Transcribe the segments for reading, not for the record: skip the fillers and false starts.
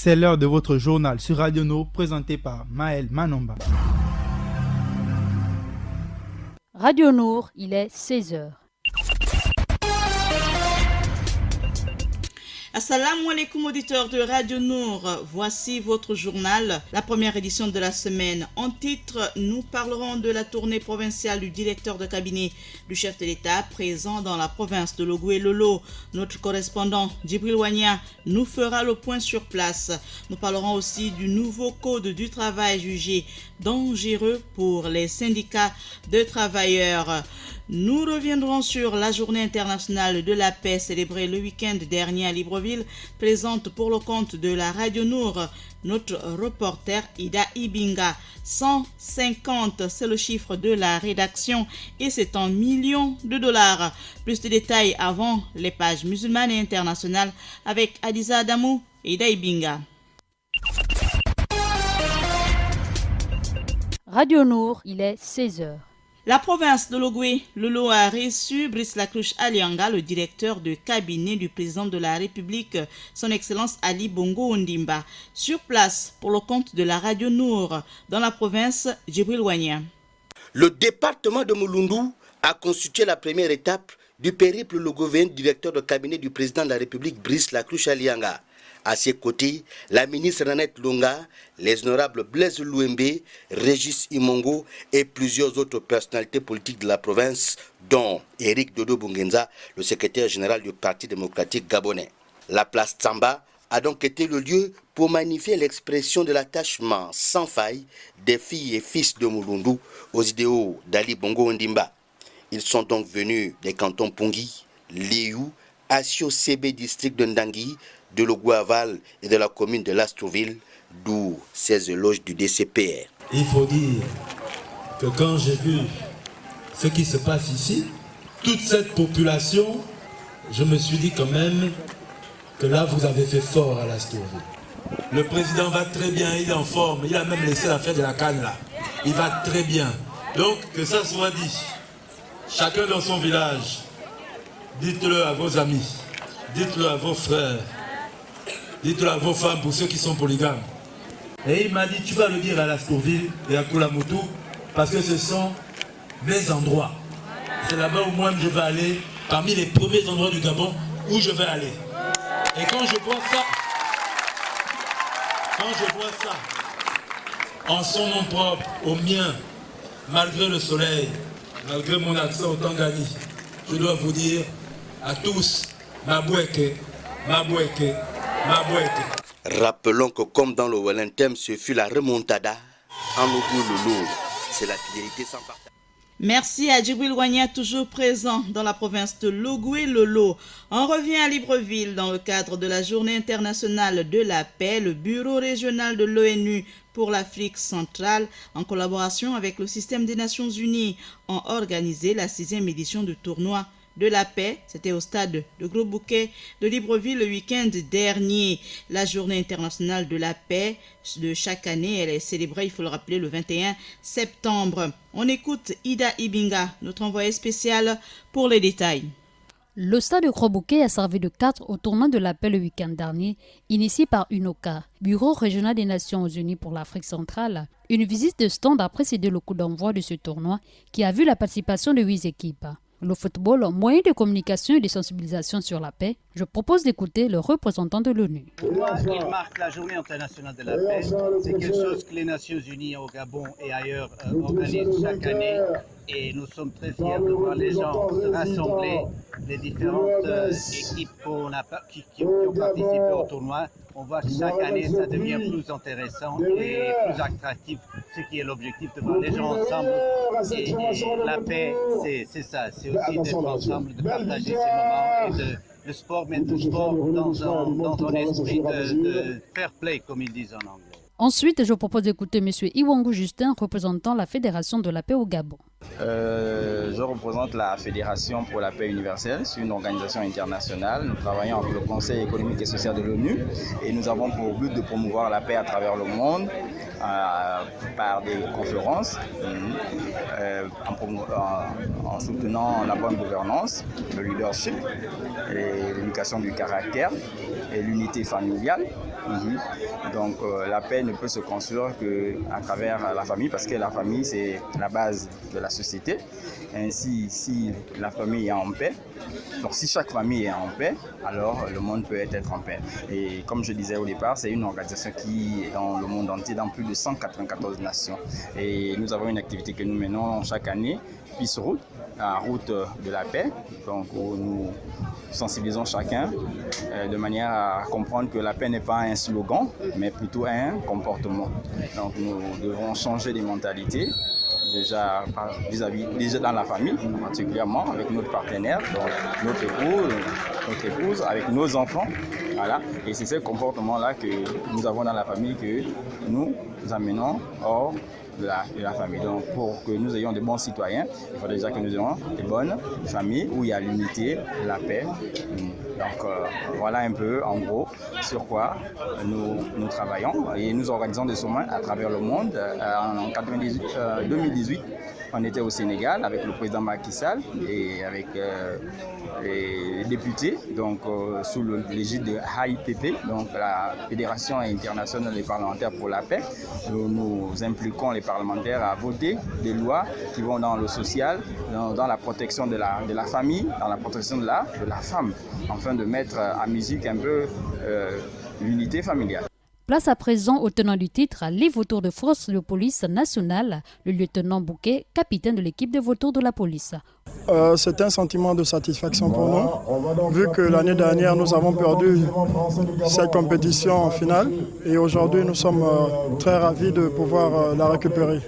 C'est l'heure de votre journal sur Radio Nord, présenté par Maël Manomba. Radio Nord, il est 16h. Assalamu alaikum auditeurs de Radio Nour, voici votre journal, la première édition de la semaine. En titre, nous parlerons de la tournée provinciale du directeur de cabinet du chef de l'État présent dans la province de Logoué-Lolo. Notre correspondant Djibril Wanya nous fera le point sur place. Nous parlerons aussi du nouveau code du travail jugé dangereux pour les syndicats de travailleurs. Nous reviendrons sur la journée internationale de la paix célébrée le week-end dernier à Libreville, présente pour le compte de la Radio Nour notre reporter Ida Ibinga. 150, c'est le chiffre de la rédaction et c'est en millions de dollars. Plus de détails avant les pages musulmanes et internationales avec Adiza Adamou et Ida Ibinga. Radio Nour, il est 16h. La province de Logoué-Lolo a reçu Brice Laclouche Alianga, le directeur de cabinet du président de la République, son Excellence Ali Bongo Ondimba, sur place pour le compte de la Radio Nour dans la province Djibril Wanya. Le département de Mulundu a constitué la première étape du périple logovéen directeur de cabinet du président de la République Brice Laclouche Alianga. À ses côtés, la ministre Nanette Longa, les honorables Blaise Louembe, Régis Imongo et plusieurs autres personnalités politiques de la province, dont Éric Dodo Bungenza, le secrétaire général du Parti démocratique gabonais. La place Tsamba a donc été le lieu pour magnifier l'expression de l'attachement sans faille des filles et fils de Mulundu aux idéaux d'Ali Bongo Ondimba. Ils sont donc venus des cantons Pungi, Liu, Assio CB district de Ndangui, de Logouaval et de la commune de Lastrouville, d'où ces éloges du DCPR. Il faut dire que quand j'ai vu ce qui se passe ici, toute cette population, je me suis dit quand même que là vous avez fait fort à Lastrouville. Le président va très bien, il est en forme, il a même laissé la fête de la canne là. Il va très bien. Donc que ça soit dit, chacun dans son village, dites-le à vos amis, dites-le à vos frères, dites-le à vos femmes pour ceux qui sont polygames. Et il m'a dit, tu vas le dire à Lastrouville et à Koulamoutou, parce que ce sont mes endroits. C'est là-bas où moi je vais aller, parmi les premiers endroits du Gabon où je vais aller. Et quand je vois ça, en son nom propre, au mien, malgré le soleil, malgré mon accent au Tangani, je dois vous dire à tous, Maboueke, Maboueke, Maboueke. Rappelons que comme dans le Wellington, ce fut la remontada en Logoué-Lolo. C'est la fidélité sans partage. Merci à Djibril Wanya, toujours présent dans la province de Logoué-Lolo. On revient à Libreville dans le cadre de la Journée internationale de la paix. Le bureau régional de l'ONU pour l'Afrique centrale, en collaboration avec le système des Nations Unies, ont organisé la 6e édition du tournoi de la paix. C'était au stade de Gros Bouquet de Libreville le week-end dernier. La journée internationale de la paix de chaque année, elle est célébrée, il faut le rappeler, le 21 septembre. On écoute Ida Ibinga, notre envoyé spécial, pour les détails. Le stade de Gros-Bouquet a servi de cadre au tournoi de la paix le week-end dernier, initié par UNOCA, Bureau régional des Nations Unies pour l'Afrique centrale. Une visite de stand a précédé le coup d'envoi de ce tournoi qui a vu la participation de 8 équipes. Le football, moyen de communication et de sensibilisation sur la paix, je propose d'écouter le représentant de l'ONU. Il marque la journée internationale de la paix. C'est quelque chose que les Nations Unies au Gabon et ailleurs organisent chaque année. Et nous sommes très fiers de voir les gens se rassembler, les différentes équipes qui ont participé au tournoi. On voit que chaque année, ça devient plus intéressant et plus attractif, ce qui est l'objectif de voir les gens ensemble. Et la paix, c'est ça, c'est aussi d'être ensemble, de partager ces moments et de sport, mettre le sport dans un esprit de fair play, comme ils disent en anglais. Ensuite, je propose d'écouter M. Iwangu Justin, représentant la Fédération de la paix au Gabon. Je représente la Fédération pour la paix universelle. C'est une organisation internationale. Nous travaillons avec le Conseil économique et social de l'ONU et nous avons pour but de promouvoir la paix à travers le monde par des conférences, en soutenant la bonne gouvernance, le leadership, l'éducation du caractère et l'unité familiale. Donc la paix ne peut se construire qu'à travers la famille, parce que la famille c'est la base de la société. Ainsi, si la famille est en paix, donc si chaque famille est en paix, alors le monde peut être en paix. Et comme je disais au départ, c'est une organisation qui est dans le monde entier, dans plus de 194 nations. Et nous avons une activité que nous menons chaque année, Peace Route, la route de la paix, donc où nous sensibilisons chacun de manière à comprendre que la paix n'est pas un slogan, mais plutôt un comportement. Donc nous devons changer des mentalités, déjà déjà dans la famille, particulièrement avec notre partenaire, donc notre épouse, avec nos enfants. Voilà. Et c'est ce comportement-là que nous avons dans la famille que nous amenons hors de la famille. Donc pour que nous ayons de bons citoyens, il faut déjà que nous ayons de bonnes familles où il y a l'unité, la paix. Donc voilà un peu en gros sur quoi nous travaillons et nous organisons des sommets à travers le monde. En 2018, on était au Sénégal avec le président Macky Sall et avec les députés, donc sous l'égide de HIPP, donc la Fédération internationale des parlementaires pour la paix. Nous impliquons les parlementaires à voter des lois qui vont dans le social, dans la protection de la famille, dans la protection de la femme, afin de mettre à musique un peu l'unité familiale. Place à présent au tenant du titre, les vautours de force de police nationale, le lieutenant Bouquet, capitaine de l'équipe de vautours de la police. C'est un sentiment de satisfaction pour nous, vu que l'année dernière nous avons perdu cette compétition en finale et aujourd'hui nous sommes très ravis de pouvoir la récupérer.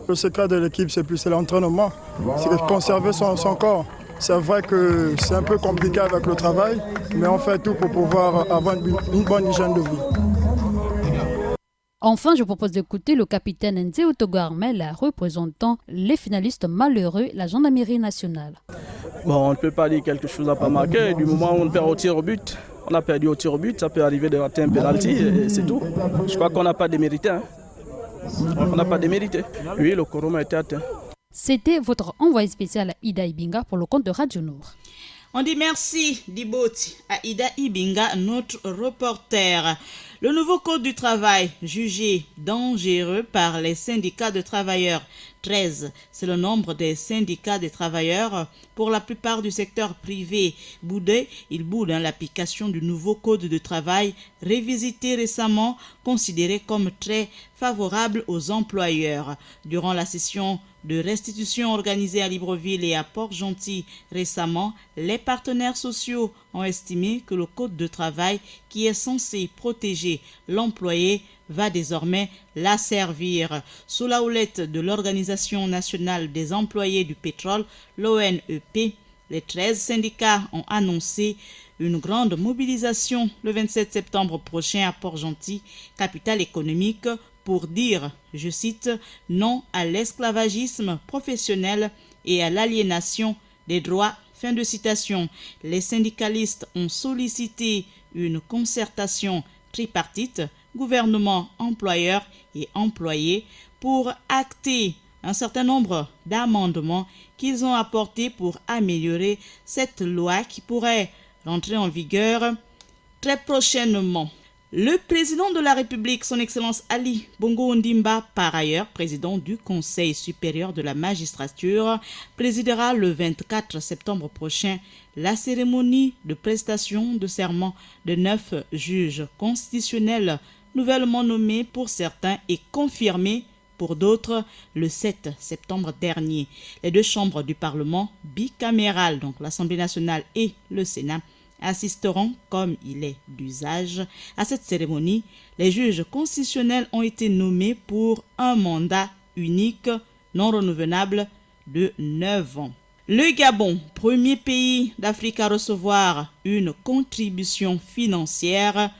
Le secret de l'équipe c'est l'entraînement, c'est de conserver son corps. C'est vrai que c'est un peu compliqué avec le travail, mais on fait tout pour pouvoir avoir une bonne hygiène de vie. Enfin, je propose d'écouter le capitaine Nzé Otogo Armel représentant les finalistes malheureux, la gendarmerie nationale. Bon, on ne peut pas dire quelque chose n'a pas marqué. Du moment où on perd au tir au but, on a perdu au tir au but, ça peut arriver de rater un penalty et c'est tout. Je crois qu'on n'a pas démérité. On n'a pas démérité. Oui, le quorum a été atteint. C'était votre envoyé spécial Ida Ibinga pour le compte de Radio Nord. On dit merci Diboti à Ida Ibinga, notre reporter. Le nouveau code du travail, jugé dangereux par les syndicats de travailleurs, 13, c'est le nombre des syndicats de travailleurs pour la plupart du secteur privé. Il boude l'application du nouveau code de travail révisité récemment, considéré comme très favorable aux employeurs. Durant la session de restitution organisée à Libreville et à Port-Gentil récemment, les partenaires sociaux ont estimé que le code de travail qui est censé protéger l'employé va désormais l'asservir. Sous la houlette de l'Organisation nationale des employés du pétrole, l'ONEP, les 13 syndicats ont annoncé une grande mobilisation le 27 septembre prochain à Port-Gentil, capitale économique, pour dire, je cite, non à l'esclavagisme professionnel et à l'aliénation des droits. Fin de citation. Les syndicalistes ont sollicité une concertation tripartite, gouvernement, employeurs et employés, pour acter un certain nombre d'amendements qu'ils ont apportés pour améliorer cette loi qui pourrait rentrer en vigueur très prochainement. Le président de la République, son Excellence Ali Bongo Ondimba, par ailleurs président du Conseil supérieur de la magistrature, présidera le 24 septembre prochain la cérémonie de prestation de serment de 9 juges constitutionnels nouvellement nommés pour certains et confirmés pour d'autres le 7 septembre dernier. Les deux chambres du Parlement bicaméral, donc l'Assemblée nationale et le Sénat, assisteront, comme il est d'usage, à cette cérémonie. Les juges constitutionnels ont été nommés pour un mandat unique, non renouvelable, de 9 ans. Le Gabon, premier pays d'Afrique à recevoir une contribution financière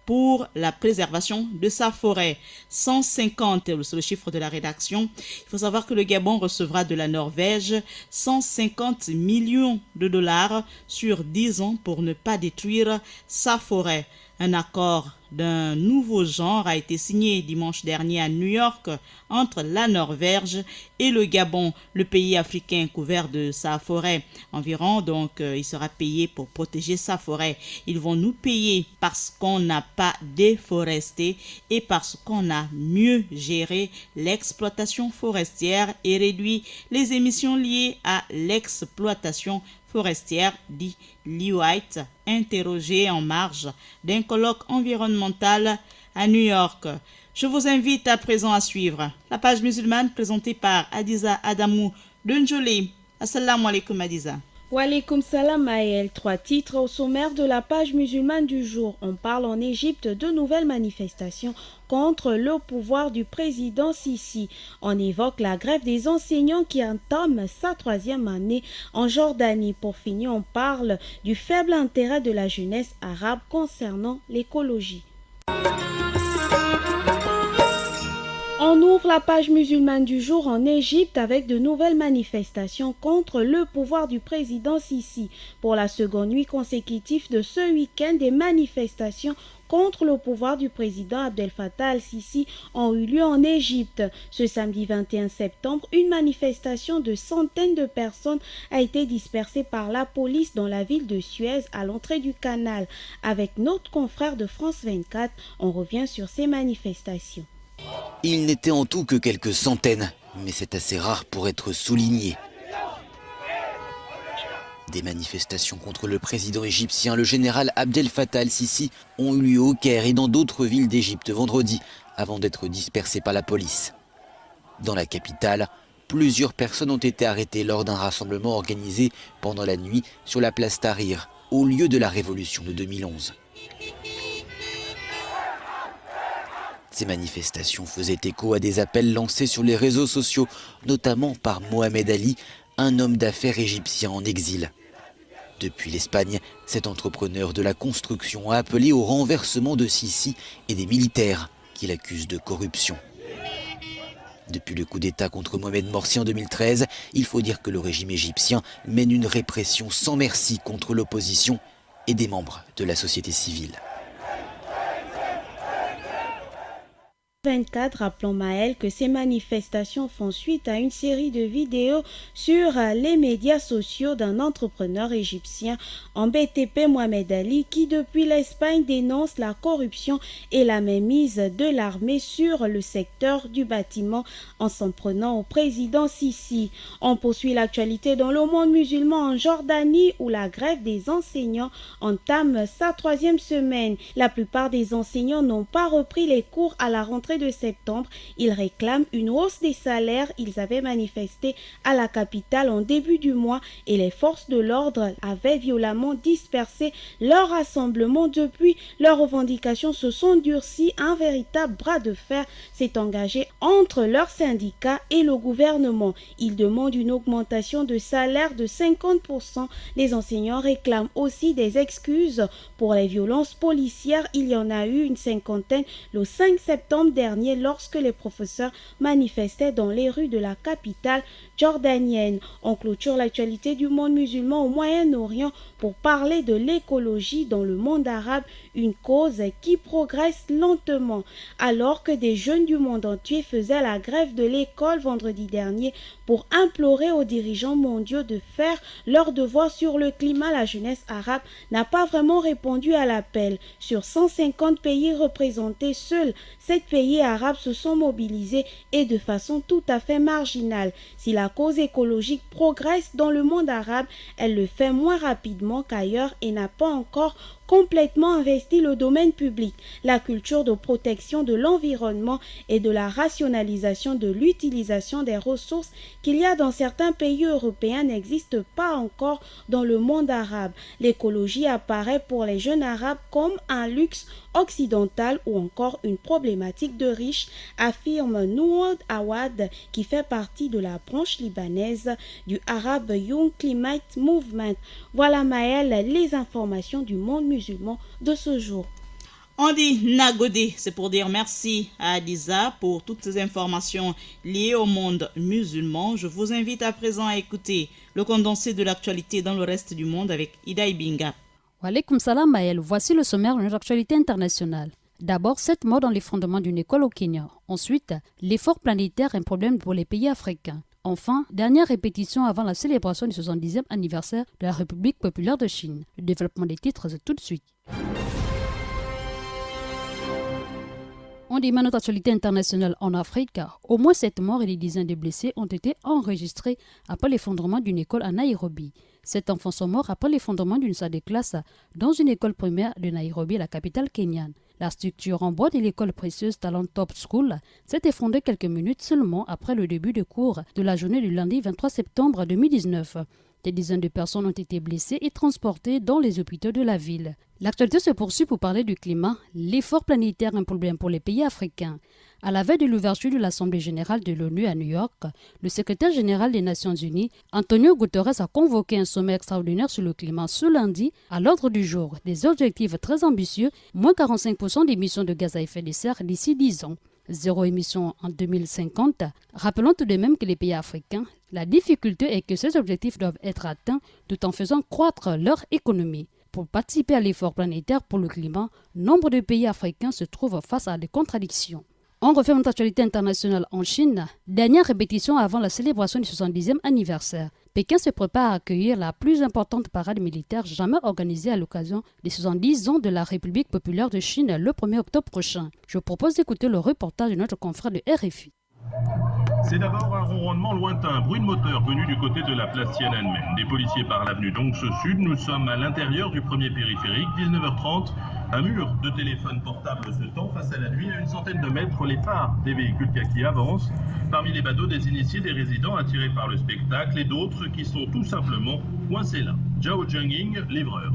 pour la préservation de sa forêt. 150, c'est le chiffre de la rédaction. Il faut savoir que le Gabon recevra de la Norvège 150 millions de dollars sur 10 ans pour ne pas détruire sa forêt. Un accord d'un nouveau genre a été signé dimanche dernier à New York entre la Norvège et le Gabon, le pays africain couvert de sa forêt. Environ, donc, il sera payé pour protéger sa forêt. Ils vont nous payer parce qu'on n'a pas déforesté et parce qu'on a mieux géré l'exploitation forestière et réduit les émissions liées à l'exploitation forestière, dit Lee White, interrogé en marge d'un colloque environnemental à New York. Je vous invite à présent à suivre la page musulmane présentée par Adiza Adamou de Njolé. Assalamu alaikum Adiza. Wa alaikum salam Maël. 3 titres au sommaire de la page musulmane du jour. On parle en Égypte de nouvelles manifestations contre le pouvoir du président Sisi. On évoque la grève des enseignants qui entame sa 3e année en Jordanie. Pour finir, on parle du faible intérêt de la jeunesse arabe concernant l'écologie. On ouvre la page musulmane du jour en Égypte avec de nouvelles manifestations contre le pouvoir du président Sisi. Pour la seconde nuit consécutive de ce week-end, des manifestations contre le pouvoir du président Abdel Fattah al-Sisi ont eu lieu en Égypte. Ce samedi 21 septembre, une manifestation de centaines de personnes a été dispersée par la police dans la ville de Suez à l'entrée du canal. Avec notre confrère de France 24, on revient sur ces manifestations. Il n'était en tout que quelques centaines, mais c'est assez rare pour être souligné. Des manifestations contre le président égyptien, le général Abdel Fattah al-Sisi, ont eu lieu au Caire et dans d'autres villes d'Égypte vendredi, avant d'être dispersées par la police. Dans la capitale, plusieurs personnes ont été arrêtées lors d'un rassemblement organisé pendant la nuit sur la place Tahrir, au lieu de la révolution de 2011. Ces manifestations faisaient écho à des appels lancés sur les réseaux sociaux, notamment par Mohamed Ali, un homme d'affaires égyptien en exil. Depuis l'Espagne, cet entrepreneur de la construction a appelé au renversement de Sisi et des militaires qu'il accuse de corruption. Depuis le coup d'État contre Mohamed Morsi en 2013, il faut dire que le régime égyptien mène une répression sans merci contre l'opposition et des membres de la société civile. 24, rappelons Maël que ces manifestations font suite à une série de vidéos sur les médias sociaux d'un entrepreneur égyptien en BTP, Mohamed Ali, qui depuis l'Espagne dénonce la corruption et la mainmise de l'armée sur le secteur du bâtiment en s'en prenant au président Sisi. On poursuit l'actualité dans le monde musulman en Jordanie où la grève des enseignants entame sa 3e semaine. La plupart des enseignants n'ont pas repris les cours à la rentrée de septembre. Ils réclament une hausse des salaires. Ils avaient manifesté à la capitale en début du mois et les forces de l'ordre avaient violemment dispersé leur rassemblement. Depuis, leurs revendications se sont durcies. Un véritable bras de fer s'est engagé entre leurs syndicats et le gouvernement. Ils demandent une augmentation de salaire de 50%. Les enseignants réclament aussi des excuses pour les violences policières. Il y en a eu une cinquantaine le 5 septembre dernier lorsque les professeurs manifestaient dans les rues de la capitale jordanienne. On clôture l'actualité du monde musulman au Moyen-Orient pour parler de l'écologie dans le monde arabe, une cause qui progresse lentement. Alors que des jeunes du monde entier faisaient la grève de l'école vendredi dernier pour implorer aux dirigeants mondiaux de faire leur devoir sur le climat, la jeunesse arabe n'a pas vraiment répondu à l'appel. Sur 150 pays représentés, seuls 7 pays arabes se sont mobilisés et de façon tout à fait marginale. Si la cause écologique progresse dans le monde arabe, elle le fait moins rapidement qu'ailleurs et n'a pas encore complètement investi le domaine public. La culture de protection de l'environnement et de la rationalisation de l'utilisation des ressources qu'il y a dans certains pays européens n'existe pas encore dans le monde arabe. L'écologie apparaît pour les jeunes arabes comme un luxe occidental ou encore une problématique de riches, affirme Nouad Awad qui fait partie de la branche libanaise du Arab Young Climate Movement. Voilà Maël, les informations du monde musulman de ce jour. On dit Nagodé, c'est pour dire merci à Adiza pour toutes ces informations liées au monde musulman. Je vous invite à présent à écouter le condensé de l'actualité dans le reste du monde avec Ida Ibinga. Wa alaykoum salam Maël, voici le sommaire de notre actualité internationale. D'abord, 7 morts dans l'effondrement d'une école au Kenya. Ensuite, l'effort planétaire, un problème pour les pays africains. Enfin, dernière répétition avant la célébration du 70e anniversaire de la République populaire de Chine. Le développement des titres tout de suite. On démarre notre actualité internationale en Afrique. Au moins 7 morts et des dizaines de blessés ont été enregistrés après l'effondrement d'une école à Nairobi. 7 enfants sont morts après l'effondrement d'une salle de classe dans une école primaire de Nairobi, la capitale kenyane. La structure en bois de l'école précieuse Talent Top School s'est effondrée quelques minutes seulement après le début de cours de la journée du lundi 23 septembre 2019. Des dizaines de personnes ont été blessées et transportées dans les hôpitaux de la ville. L'actualité se poursuit pour parler du climat. L'effort planétaire est un problème pour les pays africains. À la veille de l'ouverture de l'Assemblée générale de l'ONU à New York, le secrétaire général des Nations Unies, Antonio Guterres, a convoqué un sommet extraordinaire sur le climat ce lundi. À l'ordre du jour, des objectifs très ambitieux, moins 45% d'émissions de gaz à effet de serre d'ici 10 ans. Zéro émission en 2050. Rappelons tout de même que les pays africains, la difficulté est que ces objectifs doivent être atteints tout en faisant croître leur économie. Pour participer à l'effort planétaire pour le climat, nombre de pays africains se trouvent face à des contradictions. On refait notre actualité internationale en Chine. Dernière répétition avant la célébration du 70e anniversaire. Pékin se prépare à accueillir la plus importante parade militaire jamais organisée à l'occasion des 70 ans de la République populaire de Chine le 1er octobre prochain. Je vous propose d'écouter le reportage de notre confrère de RFI. C'est d'abord un ronronnement lointain, bruit de moteur venu du côté de la place Tiananmen. Des policiers par l'avenue Dongse Sud, nous sommes à l'intérieur du premier périphérique, 19h30. Un mur de téléphone portable se tend face à la nuit à une centaine de mètres, les phares des véhicules kaki avancent. Parmi les badauds, des initiés, des résidents attirés par le spectacle et d'autres qui sont tout simplement coincés là. Zhao Zhengying, livreur.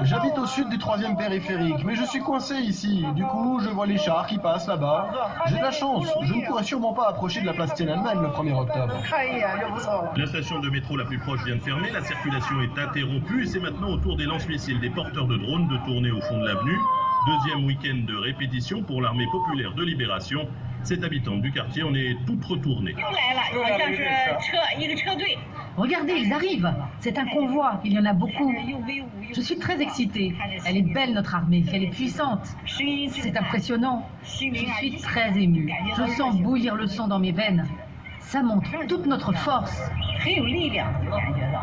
J'habite au sud du 3e périphérique, mais je suis coincé ici. Du coup, je vois les chars qui passent là-bas. J'ai de la chance, je ne pourrais sûrement pas approcher de la place Tiananmen le 1er octobre. La station de métro la plus proche vient de fermer, la circulation est interrompue et c'est maintenant au tour des lance-missiles des porteurs de drones de tourner au fond de l'avenue. Deuxième week-end de répétition pour l'armée populaire de libération. Cette habitante du quartier en est toute retournée. Regardez, ils arrivent. C'est un convoi, il y en a beaucoup. Je suis très excitée. Elle est belle, notre armée, elle est puissante. C'est impressionnant. Je suis très émue. Je sens bouillir le sang dans mes veines. Ça montre toute notre force.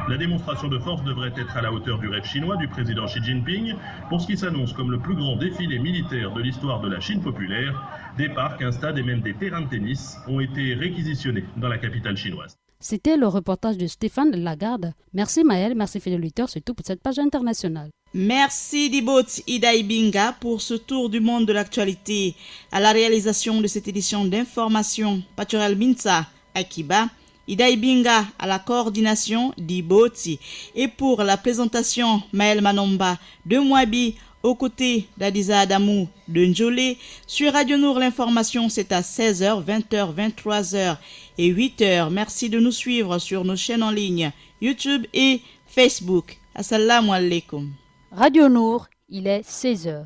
La démonstration de force devrait être à la hauteur du rêve chinois du président Xi Jinping pour ce qui s'annonce comme le plus grand défilé militaire de l'histoire de la Chine populaire. Des parcs, un stade et même des terrains de tennis ont été réquisitionnés dans la capitale chinoise. C'était le reportage de Stéphane Lagarde. Merci Maël, merci fidèles auditeurs, c'est tout pour cette page internationale. Merci Dibot Idaibinga pour ce tour du monde de l'actualité. À la réalisation de cette édition d'information, Paturel Minsa Akiba, Idaibinga à la coordination Diboti et pour la présentation Maël Manomba de Mwabi aux côtés d'Adiza Adamou de Njolé. Sur Radio Nour, l'information c'est à 16h, 20h, 23h et 8h. Merci de nous suivre sur nos chaînes en ligne YouTube et Facebook. Assalamu alaikum. Radio Nour, il est 16h.